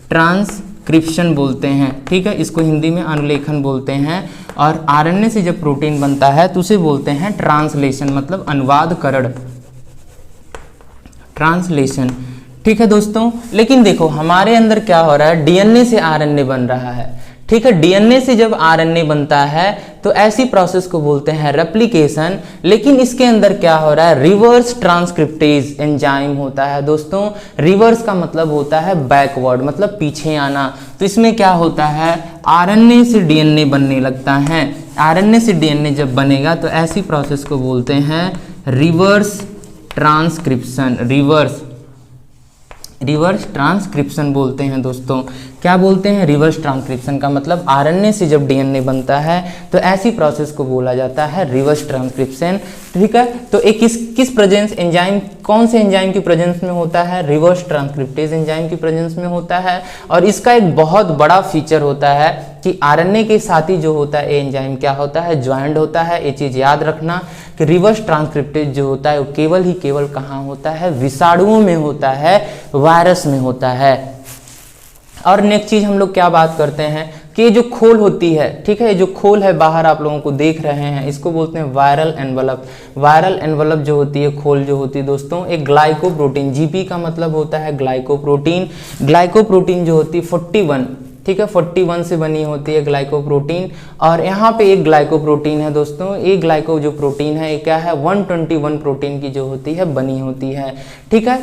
ट्रांसक्रिप्शन बोलते हैं। ठीक है, इसको हिंदी में अनुलेखन बोलते हैं। और RNA से जब प्रोटीन बनता है तो उसे बोलते हैं ट्रांसलेशन, मतलब अनुवादकरण, ट्रांसलेशन। ठीक है दोस्तों, लेकिन देखो हमारे अंदर क्या हो रहा है, DNA से RNA बन रहा है। ठीक है, DNA से जब RNA बनता है तो ऐसी प्रोसेस को बोलते हैं रेप्लिकेशन। लेकिन इसके अंदर क्या हो रहा है? रिवर्स ट्रांसक्रिप्टेज एंजाइम होता है दोस्तों। रिवर्स का मतलब होता है बैकवर्ड, मतलब पीछे आना। तो इसमें क्या होता है? RNA से DNA बनने लगता है। RNA से DNA जब बनेगा तो ऐसी प्रोसेस को बोलते हैं रिवर्स ट्रांसक्रिप्शन, रिवर्स ट्रांसक्रिप्शन बोलते हैं दोस्तों। क्या बोलते हैं? रिवर्स ट्रांसक्रिप्शन का मतलब RNA से जब DNA बनता है तो ऐसी प्रोसेस को बोला जाता है रिवर्स ट्रांसक्रिप्शन। ठीक है, तो एक किस प्रेजेंस एंजाइम, कौन से एंजाइम की प्रेजेंस में होता है? रिवर्स ट्रांसक्रिप्टेज एंजाइम की प्रेजेंस में होता है। और इसका एक बहुत बड़ा फीचर होता है कि RNA के साथ ही जो होता है एंजाइम क्या होता है? ज्वाइंट होता है। ये चीज़ याद रखना कि रिवर्स ट्रांसक्रिप्टेज जो होता है वो केवल कहाँ होता है? विषाणुओं में होता है, वायरस में होता है। और नेक्स्ट चीज हम लोग क्या बात करते हैं कि ये जो खोल होती है, ठीक है, ये जो खोल है बाहर आप लोगों को देख रहे हैं, इसको बोलते हैं वायरल एनवलप। वायरल एनवलप जो होती है, खोल जो होती है दोस्तों, एक ग्लाइकोप्रोटीन, GP का मतलब होता है ग्लाइकोप्रोटीन। ग्लाइकोप्रोटीन जो होती है 41, ठीक है, 41 से बनी होती है ग्लाइकोप्रोटीन। और यहाँ पे एक ग्लाइकोप्रोटीन है दोस्तों, एक ग्लाइको जो प्रोटीन है ये क्या है? 121 प्रोटीन की जो होती है बनी होती है। ठीक है,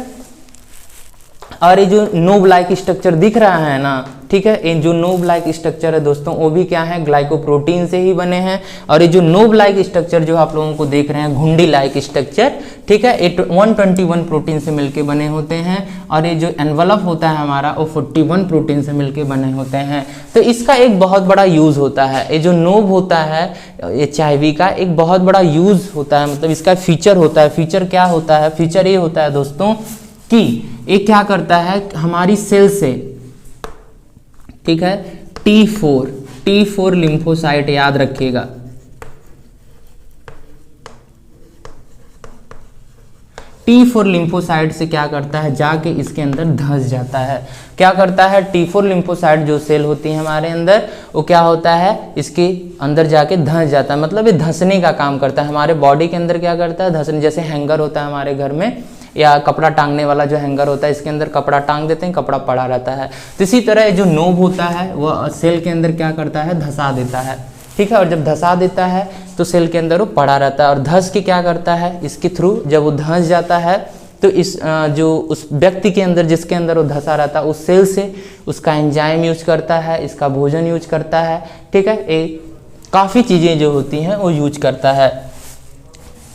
और ये जो नोब लाइक स्ट्रक्चर दिख रहा है ना, ठीक है, ये जो नोब लाइक स्ट्रक्चर है दोस्तों वो भी क्या है? ग्लाइकोप्रोटीन से ही बने हैं। और ये जो नोब लाइक स्ट्रक्चर जो आप लोगों को देख रहे हैं, घुंडी लाइक स्ट्रक्चर, ठीक है, 121 प्रोटीन से मिलके बने होते हैं। और ये जो एनवलप होता है हमारा वो 41 प्रोटीन से मिलके बने होते हैं। तो इसका एक बहुत बड़ा यूज होता है, ये जो नोब होता है HIV का एक बहुत बड़ा यूज होता है, मतलब इसका फीचर होता है। फीचर क्या होता है? फीचर ये होता है दोस्तों कि ये क्या करता है हमारी सेल से, ठीक है, T4 लिम्फोसाइट याद रखिएगा। T4 लिम्फोसाइट से क्या करता है? जाके इसके अंदर धंस जाता है। क्या करता है? T4 लिम्फोसाइट जो सेल होती है हमारे अंदर, वो क्या होता है? इसके अंदर जाके धंस जाता है, मतलब ये धंसने का काम करता है। हमारे बॉडी के अंदर क्या करता है? धंसने, जैसे हैंगर होता है हमारे घर में, या कपड़ा टांगने वाला जो हैंगर होता है, इसके अंदर कपड़ा टांग देते हैं, कपड़ा पड़ा रहता है। तो इसी तरह जो नोब होता है वो सेल के अंदर क्या करता है? धंसा देता है। ठीक है, और जब धंसा देता है तो सेल के अंदर वो पड़ा रहता है। और धंस के क्या करता है? इसके थ्रू जब वो धंस जाता है तो इस जो उस व्यक्ति के अंदर जिसके अंदर वो धंसा रहता है उस सेल से उसका एंजाइम यूज करता है, इसका भोजन यूज करता है, ठीक है, ये काफ़ी चीज़ें जो होती हैं वो यूज करता है।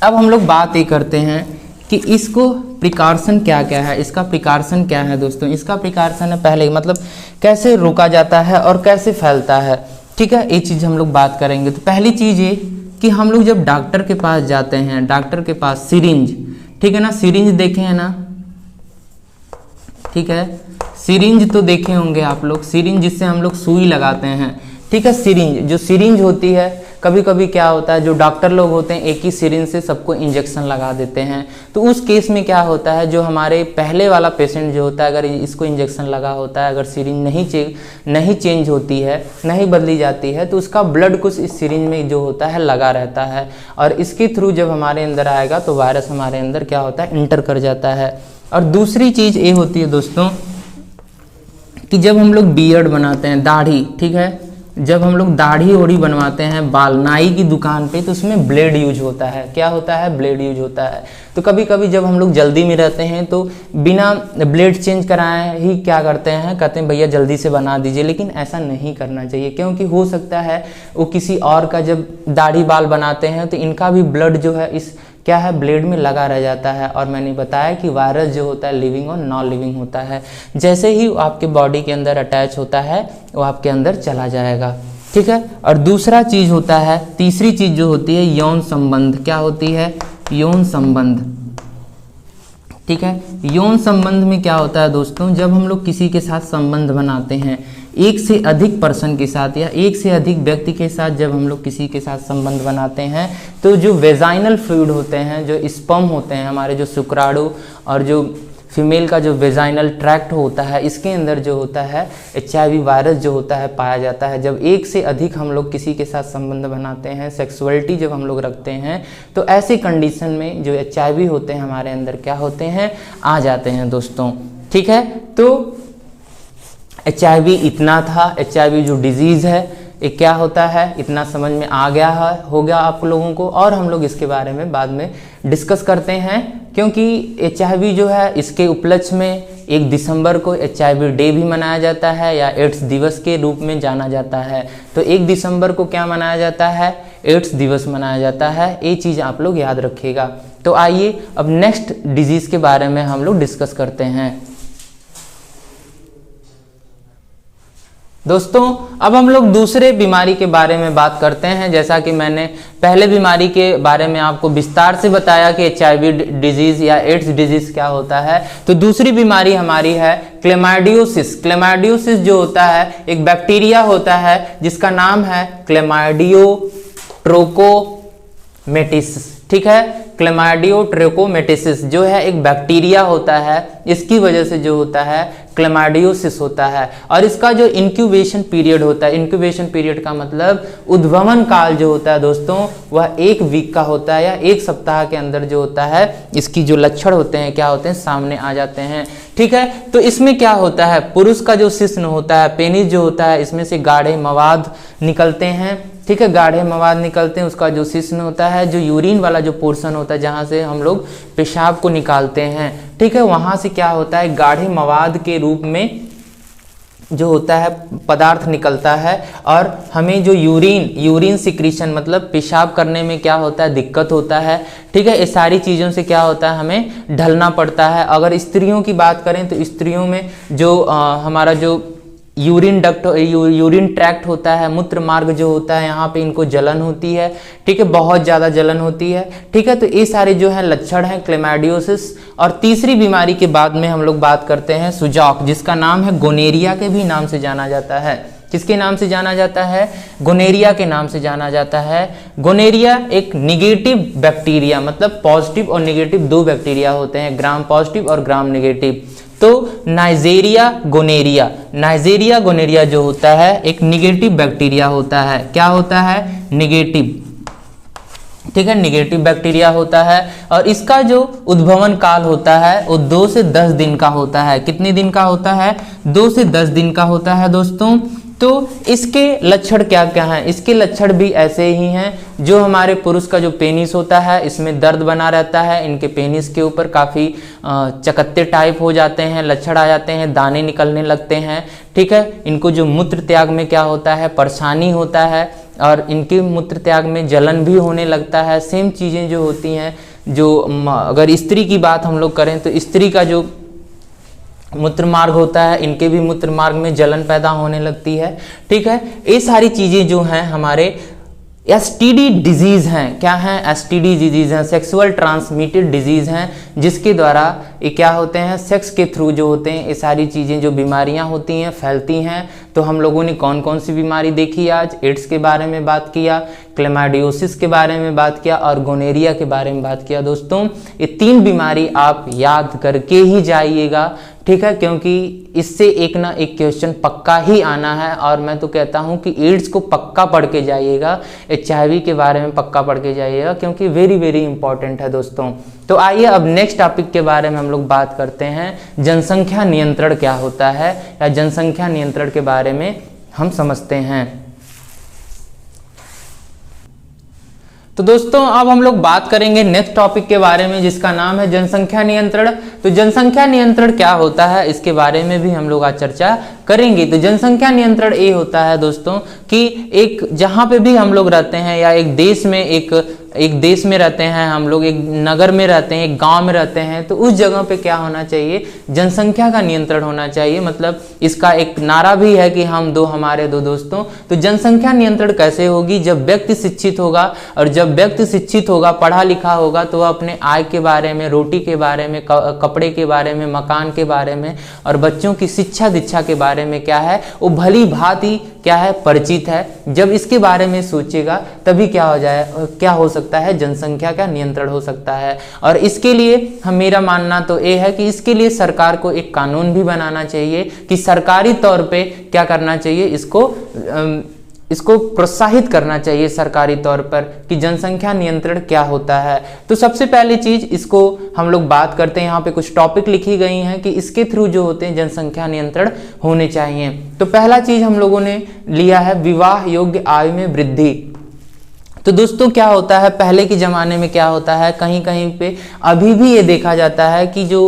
अब हम लोग बात ये करते हैं कि इसको प्रिकॉशन क्या क्या है, इसका प्रिकॉशन क्या है दोस्तों। इसका प्रिकॉशन है पहले मतलब कैसे रोका जाता है और कैसे फैलता है, ठीक है, ये चीज़ हम लोग बात करेंगे। तो पहली चीज़ ये कि हम लोग जब डॉक्टर के पास जाते हैं, डॉक्टर के पास सिरिंज, ठीक है ना, सिरिंज देखे हैं ना, ठीक है, सिरिंज तो देखे होंगे आप लोग, सिरिंज जिससे हम लोग सुई लगाते हैं, ठीक है। सिरिंज जो सिरिंज होती है, कभी कभी क्या होता है जो डॉक्टर लोग होते हैं एक ही सिरिंज से सबको इंजेक्शन लगा देते हैं। तो उस केस में क्या होता है, जो हमारे पहले वाला पेशेंट जो होता है अगर इसको इंजेक्शन लगा होता है, अगर सिरिंज नहीं चेंज होती है, नहीं बदली जाती है, तो उसका ब्लड कुछ इस सिरिंज में जो होता है लगा रहता है और इसके थ्रू जब हमारे अंदर आएगा तो वायरस हमारे अंदर क्या होता है इंटर कर जाता है। और दूसरी चीज़ ये होती है दोस्तों कि जब हम लोग बियर्ड बनाते हैं, दाढ़ी, ठीक है, जब हम लोग दाढ़ी ओढ़ी बनवाते हैं बाल नाई की दुकान पे, तो उसमें ब्लेड यूज होता है। क्या होता है, ब्लेड यूज होता है। तो कभी कभी जब हम लोग जल्दी में रहते हैं तो बिना ब्लेड चेंज कराए ही क्या करते हैं, कहते हैं भैया जल्दी से बना दीजिए, लेकिन ऐसा नहीं करना चाहिए क्योंकि हो सकता है वो किसी और का जब दाढ़ी बाल बनाते हैं तो इनका भी ब्लड जो है इस क्या है ब्लेड में लगा रह जाता है। और मैंने बताया कि वायरस जो होता है लिविंग और नॉन लिविंग होता है, जैसे ही आपके बॉडी के अंदर अटैच होता है वो आपके अंदर चला जाएगा, ठीक है। और दूसरा चीज़ होता है, तीसरी चीज़ जो होती है यौन संबंध। क्या होती है, यौन संबंध, ठीक है। यौन संबंध में क्या होता है दोस्तों, जब हम लोग किसी के साथ संबंध बनाते हैं, एक से अधिक पर्सन के साथ या एक से अधिक व्यक्ति के साथ जब हम लोग किसी के साथ संबंध बनाते हैं, तो जो वेजाइनल फ्लूइड होते हैं, जो स्पर्म होते हैं, हमारे जो शुक्राणु और जो फीमेल का जो वेजाइनल ट्रैक्ट होता है, इसके अंदर जो होता है HIV वायरस जो होता है पाया जाता है। जब एक से अधिक हम लोग किसी के साथ संबंध बनाते हैं, सेक्सुअलिटी जब हम लोग रखते हैं, तो ऐसी कंडीशन में जो HIV होते हैं हमारे अंदर क्या होते हैं, आ जाते हैं दोस्तों, ठीक है। तो HIV इतना था, HIV जो डिजीज़ है ये क्या होता है, इतना समझ में आ गया है, हो गया आप लोगों को। और हम लोग इसके बारे में बाद में डिस्कस करते हैं, क्योंकि HIV जो है इसके उपलक्ष्य में 1 दिसंबर को HIV डे भी मनाया जाता है या एड्स दिवस के रूप में जाना जाता है। तो 1 दिसंबर को क्या मनाया जाता है, एड्स दिवस मनाया जाता है। ये चीज़ आप लोग याद रखिएगा। तो आइए अब नेक्स्ट डिजीज़ के बारे में हम लोग डिस्कस करते हैं दोस्तों। अब हम लोग दूसरे बीमारी के बारे में बात करते हैं। जैसा कि मैंने पहले बीमारी के बारे में आपको विस्तार से बताया कि HIV डिजीज़ या एड्स डिजीज़ क्या होता है, तो दूसरी बीमारी हमारी है क्लेमाइडियोसिस। क्लेमाइडियोसिस जो होता है एक बैक्टीरिया होता है जिसका नाम है क्लेमाइडियो ट्रोकोमेटिस, ठीक है। क्लेमाइडियो ट्रोकोमेटिस जो है एक बैक्टीरिया होता है, इसकी वजह से जो होता है क्लेमाइडियोसिस होता है। और इसका जो इंक्यूबेशन पीरियड होता है, इंक्यूबेशन पीरियड का मतलब उद्भवन काल जो होता है दोस्तों, वह 1 वीक का होता है या 1 सप्ताह के अंदर जो होता है इसकी जो लक्षण होते हैं क्या होते हैं, सामने आ जाते हैं, ठीक है। तो इसमें क्या होता है, पुरुष का जो शिश्न होता है, पेनिस जो होता है, इसमें से गाढ़े मवाद निकलते हैं, ठीक है, गाढ़े मवाद निकलते हैं। उसका जो शिश्न होता है, जो यूरिन वाला जो पोर्शन होता है जहाँ से हम लोग पेशाब को निकालते हैं, ठीक है, वहाँ से क्या होता है गाढ़े मवाद के रूप में जो होता है पदार्थ निकलता है। और हमें जो यूरिन सिक्रीशन मतलब पेशाब करने में क्या होता है दिक्कत होता है, ठीक है। ये सारी चीज़ों से क्या होता है हमें ढलना पड़ता है। अगर स्त्रियों की बात करें तो स्त्रियों में जो हमारा जो यूरिन डक्ट यूरिन ट्रैक्ट होता है, मूत्र मार्ग जो होता है, यहाँ पे इनको जलन होती है, ठीक है, बहुत ज़्यादा जलन होती है, ठीक है। तो ये सारे जो है लक्षण हैं क्लेमाइडियोसिस। और तीसरी बीमारी के बाद में हम लोग बात करते हैं सुजॉक, जिसका नाम है गोनेरिया के भी नाम से जाना जाता है। किसके नाम से जाना जाता है, गोनेरिया के नाम से जाना जाता है। गोनेरिया एक निगेटिव बैक्टीरिया, मतलब पॉजिटिव और निगेटिव 2 बैक्टीरिया होते हैं, ग्राम पॉजिटिव और ग्राम निगेटिव। तो नाइजेरिया गोनेरिया जो होता है एक निगेटिव बैक्टीरिया होता है। क्या होता है, निगेटिव, ठीक है, निगेटिव बैक्टीरिया होता है। और इसका जो उद्भवन काल होता है वो 2 से 10 दिन का होता है। कितने दिन का होता है, 2 से 10 दिन का होता है दोस्तों। तो इसके लक्षण क्या क्या हैं? इसके लक्षण भी ऐसे ही हैं। जो हमारे पुरुष का जो पेनिस होता है इसमें दर्द बना रहता है, इनके पेनिस के ऊपर काफ़ी चकत्ते टाइप हो जाते हैं, लक्षण आ जाते हैं, दाने निकलने लगते हैं, ठीक है। इनको जो मूत्र त्याग में क्या होता है, परेशानी होता है, और इनके मूत्र त्याग में जलन भी होने लगता है। सेम चीज़ें जो होती हैं, जो अगर स्त्री की बात हम लोग करें तो स्त्री का जो मूत्र मार्ग होता है, इनके भी मूत्र मार्ग में जलन पैदा होने लगती है, ठीक है। ये सारी चीज़ें जो हैं हमारे एसटीडी डिजीज हैं। क्या हैं? एसटीडी डिजीज हैं, सेक्सुअल ट्रांसमिटेड डिजीज हैं, जिसके द्वारा ये क्या होते हैं, सेक्स के थ्रू जो होते हैं ये सारी चीज़ें जो बीमारियां होती हैं फैलती हैं। तो हम लोगों ने कौन कौन सी बीमारी देखी आज? एड्स के बारे में बात किया, क्लेमाइडियोसिस के बारे में बात किया और गोनेरिया के बारे में बात किया। दोस्तों ये 3 बीमारी आप याद करके ही जाइएगा, ठीक है, क्योंकि इससे एक ना एक क्वेश्चन पक्का ही आना है। और मैं तो कहता हूं कि एड्स को पक्का पढ़ के जाइएगा, HIV के बारे में पक्का पढ़ के जाइएगा, क्योंकि वेरी वेरी इंपॉर्टेंट है दोस्तों। तो आइए अब नेक्स्ट टॉपिक के बारे में हम लोग बात करते हैं, जनसंख्या नियंत्रण क्या होता है, या जनसंख्या नियंत्रण के बारे में हम समझते हैं। तो दोस्तों अब हम लोग बात करेंगे नेक्स्ट टॉपिक के बारे में, जिसका नाम है जनसंख्या नियंत्रण। तो जनसंख्या नियंत्रण क्या होता है इसके बारे में भी हम लोग आज चर्चा करेंगे। तो जनसंख्या नियंत्रण ये होता है दोस्तों कि एक जहाँ पे भी हम लोग रहते हैं, या एक देश में एक देश में रहते हैं हम लोग, एक नगर में रहते हैं, एक गांव में रहते हैं, तो उस जगह पे क्या होना चाहिए, जनसंख्या का नियंत्रण होना चाहिए। मतलब इसका एक नारा भी है कि हम दो हमारे दो दोस्तों। तो जनसंख्या नियंत्रण कैसे होगी? जब व्यक्ति शिक्षित होगा, और जब व्यक्ति शिक्षित होगा, पढ़ा लिखा होगा, तो वह अपने आय के बारे में, रोटी के बारे में, कपड़े के बारे में, मकान के बारे में और बच्चों की शिक्षा दीक्षा के बारे में क्या है, वो भली भांति क्या है, परिचित है। जब इसके बारे में सोचेगा तभी क्या हो सकता है, जनसंख्या का नियंत्रण हो सकता है। और इसके लिए मेरा मानना तो ये है कि इसके लिए सरकार को एक कानून भी बनाना चाहिए कि सरकारी तौर पे क्या करना चाहिए, इसको प्रोत्साहित करना चाहिए सरकारी तौर पर कि जनसंख्या नियंत्रण क्या होता है। तो सबसे पहली चीज इसको हम लोग बात करते हैं, यहाँ पे कुछ टॉपिक लिखी गई हैं कि इसके थ्रू जो होते हैं जनसंख्या नियंत्रण होने चाहिए। तो पहला चीज हम लोगों ने लिया है विवाह योग्य आयु में वृद्धि। तो दोस्तों क्या होता है, पहले के ज़माने में क्या होता है, कहीं कहीं पे अभी भी ये देखा जाता है कि जो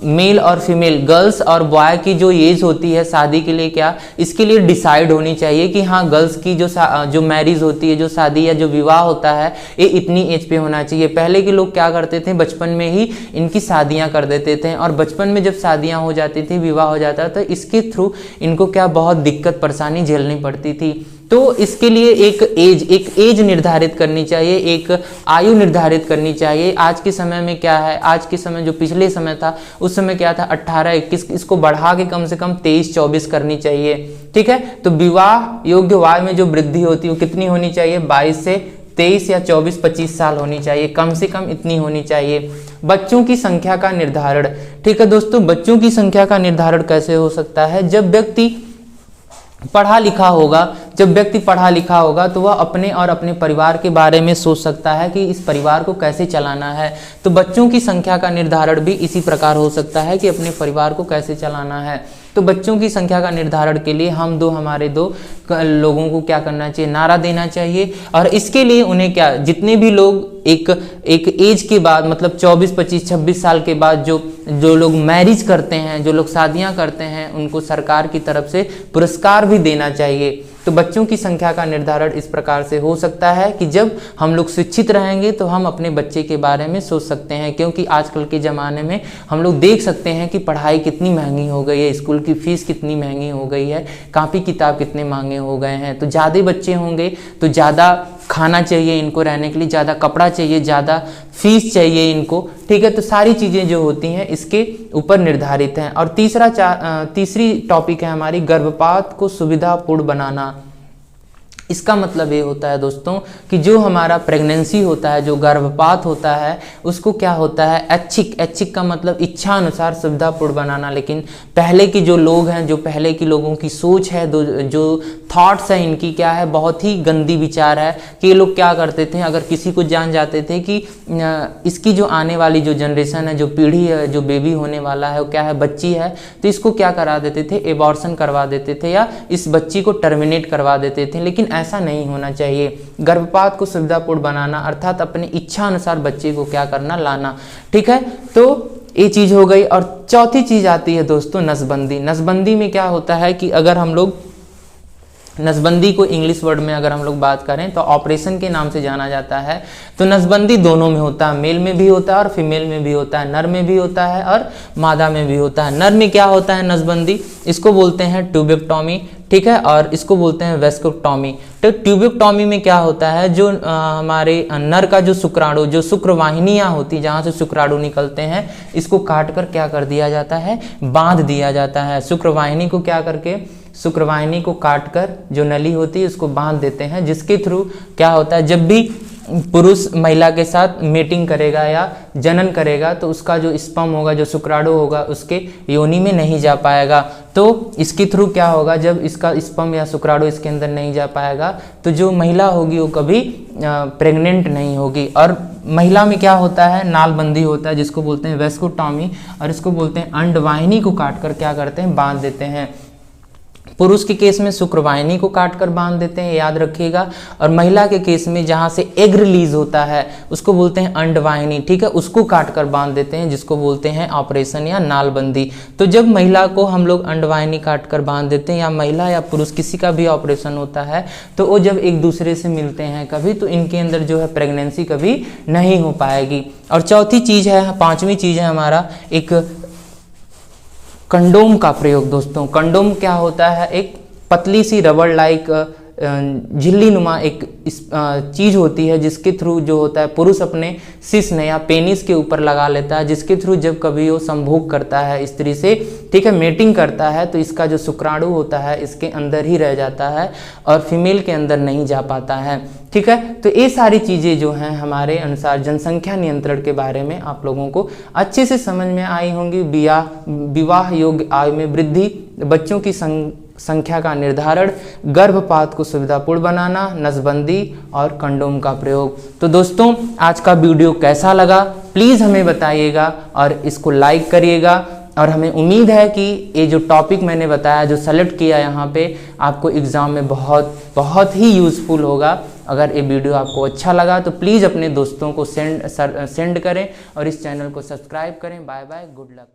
मेल और फीमेल, गर्ल्स और बॉय की जो एज होती है शादी के लिए, क्या इसके लिए डिसाइड होनी चाहिए कि हाँ गर्ल्स की जो मैरिज होती है, जो शादी या जो विवाह होता है, ये इतनी एज पे होना चाहिए। पहले के लोग क्या करते थे, बचपन में ही इनकी शादियाँ कर देते थे, और बचपन में जब शादियाँ हो जाती थी, विवाह हो जाता था, तो इसके थ्रू इनको क्या बहुत दिक्कत परेशानी झेलनी पड़ती थी। तो इसके लिए एक एज निर्धारित करनी चाहिए, एक आयु निर्धारित करनी चाहिए। आज के समय में क्या है, आज के समय जो पिछले समय था उस समय क्या था 18-21, इसको बढ़ा के कम से कम 23-24 करनी चाहिए, ठीक है। तो विवाह योग्य आयु में जो वृद्धि होती है वो कितनी होनी चाहिए, 22 से 23 या 24-25 साल होनी चाहिए, कम से कम इतनी होनी चाहिए। बच्चों की संख्या का निर्धारण, ठीक है दोस्तों, बच्चों की संख्या का निर्धारण कैसे हो सकता है, जब व्यक्ति पढ़ा लिखा होगा तो वह अपने और अपने परिवार के बारे में सोच सकता है कि इस परिवार को कैसे चलाना है। तो बच्चों की संख्या का निर्धारण भी इसी प्रकार हो सकता है कि अपने परिवार को कैसे चलाना है। तो बच्चों की संख्या का निर्धारण के लिए हमारे दो लोगों को क्या करना चाहिए, नारा देना चाहिए। और इसके लिए उन्हें क्या, जितने भी लोग एक एज के बाद, मतलब 24, 25, 26 साल के बाद जो लोग मैरिज करते हैं, जो लोग शादियां करते हैं, उनको सरकार की तरफ से पुरस्कार भी देना चाहिए। तो बच्चों की संख्या का निर्धारण इस प्रकार से हो सकता है कि जब हम लोग शिक्षित रहेंगे तो हम अपने बच्चे के बारे में सोच सकते हैं, क्योंकि आजकल के ज़माने में हम लोग देख सकते हैं कि पढ़ाई कितनी महंगी हो गई है, स्कूल की फीस कितनी महंगी हो गई है, कापी किताब कितने महंगे हो गए हैं। तो ज़्यादा बच्चे होंगे तो ज़्यादा खाना चाहिए इनको रहने के लिए, ज़्यादा कपड़ा चाहिए, ज़्यादा फीस चाहिए इनको, ठीक है। तो सारी चीज़ें जो होती हैं इसके ऊपर निर्धारित हैं। और तीसरी टॉपिक है हमारी गर्भपात को सुविधापूर्ण बनाना। इसका मतलब ये होता है दोस्तों कि जो हमारा प्रेगनेंसी होता है, जो गर्भपात होता है, उसको क्या होता है, ऐच्छिक, ऐच्छिक का मतलब इच्छा अनुसार सुविधापूर्ण बनाना। लेकिन पहले के जो लोग हैं, जो पहले के लोगों की सोच है, जो थॉट्स है इनकी क्या है, बहुत ही गंदी विचार है कि ये लोग क्या करते थे, अगर किसी को जान जाते थे कि इसकी जो आने वाली जो जनरेशन है, जो पीढ़ी है, जो बेबी होने वाला है वो क्या है, बच्ची है, तो इसको क्या करा देते थे, एबॉर्शन करवा देते थे या इस बच्ची को टर्मिनेट करवा देते थे। लेकिन ऐसा नहीं होना चाहिए। गर्भपात को सुविधापूर्ण बनाना अर्थात अपनी इच्छा अनुसार बच्चे को क्या करना, लाना। ठीक है, तो ये चीज हो गई। और चौथी चीज आती है दोस्तों नसबंदी। नसबंदी में क्या होता है कि अगर हम लोग नसबंदी को इंग्लिश वर्ड में अगर हम लोग बात करें तो ऑपरेशन के नाम से जाना जाता है। तो नसबंदी दोनों में होता है, मेल में भी होता है और फीमेल में भी होता है, नर में भी होता है और मादा में भी होता है। नर में क्या होता है नसबंदी, इसको बोलते हैं ट्यूबेक्टॉमी, ठीक है, और इसको बोलते हैं वेस्कोक्टॉमी। तो ट्यूबेक्टॉमी में क्या होता है, जो हमारे नर का जो शुक्राणु, जो शुक्रवाहिनियां होती, जहाँ से शुक्राणु निकलते हैं, इसको काट कर क्या कर दिया जाता है, बांध दिया जाता है। शुक्रवाहिनी को क्या करके, शुक्रवाहिनी को काट कर जो नली होती है उसको बांध देते हैं, जिसके थ्रू क्या होता है, जब भी पुरुष महिला के साथ मीटिंग करेगा या जनन करेगा तो उसका जो स्पर्म होगा, जो शुक्राणु होगा, उसके योनि में नहीं जा पाएगा। तो इसके थ्रू क्या होगा, जब इसका स्पर्म या शुक्राणु इसके अंदर नहीं जा पाएगा तो जो महिला होगी वो कभी प्रेग्नेंट नहीं होगी। और महिला में क्या होता है, नालबंदी होता है, जिसको बोलते हैं वेस्कोटॉमी, और इसको बोलते हैं अंडवाहिनी को काट कर क्या करते हैं, बांध देते हैं। पुरुष के केस में शुक्रवाहिनी को काटकर बांध देते हैं, याद रखिएगा। और महिला के केस में जहां से एग रिलीज होता है उसको बोलते हैं अंडवाहिनी, ठीक है, उसको काटकर बांध देते हैं, जिसको बोलते हैं ऑपरेशन या नालबंदी। तो जब महिला को हम लोग अंडवाहिनी काटकर बांध देते हैं, या महिला या पुरुष किसी का भी ऑपरेशन होता है, तो वो जब एक दूसरे से मिलते हैं कभी, तो इनके अंदर जो है प्रेगनेंसी कभी नहीं हो पाएगी। और चौथी चीज है, पांचवी चीज है हमारा एक कंडोम का प्रयोग। दोस्तों कंडोम क्या होता है, एक पतली सी रबड़ लाइक झिल्ली नुमा एक चीज होती है, जिसके थ्रू जो होता है पुरुष अपने शिश्न या पेनिस के ऊपर लगा लेता है, जिसके थ्रू जब कभी वो संभोग करता है स्त्री से, ठीक है, मेटिंग करता है, तो इसका जो शुक्राणु होता है इसके अंदर ही रह जाता है और फीमेल के अंदर नहीं जा पाता है। ठीक है, तो ये सारी चीज़ें जो हैं हमारे अनुसार जनसंख्या नियंत्रण के बारे में आप लोगों को अच्छे से समझ में आई होंगी। विवाह योग्य आयु में वृद्धि, बच्चों की संख्या का निर्धारण, गर्भपात को सुविधापूर्ण बनाना, नसबंदी और कंडोम का प्रयोग। तो दोस्तों आज का वीडियो कैसा लगा प्लीज़ हमें बताइएगा और इसको लाइक करिएगा। और हमें उम्मीद है कि ये जो टॉपिक मैंने बताया, जो सेलेक्ट किया यहाँ पे, आपको एग्ज़ाम में बहुत ही यूज़फुल होगा। अगर ये वीडियो आपको अच्छा लगा तो प्लीज़ अपने दोस्तों को सेंड करें और इस चैनल को सब्सक्राइब करें। Bye bye, good luck.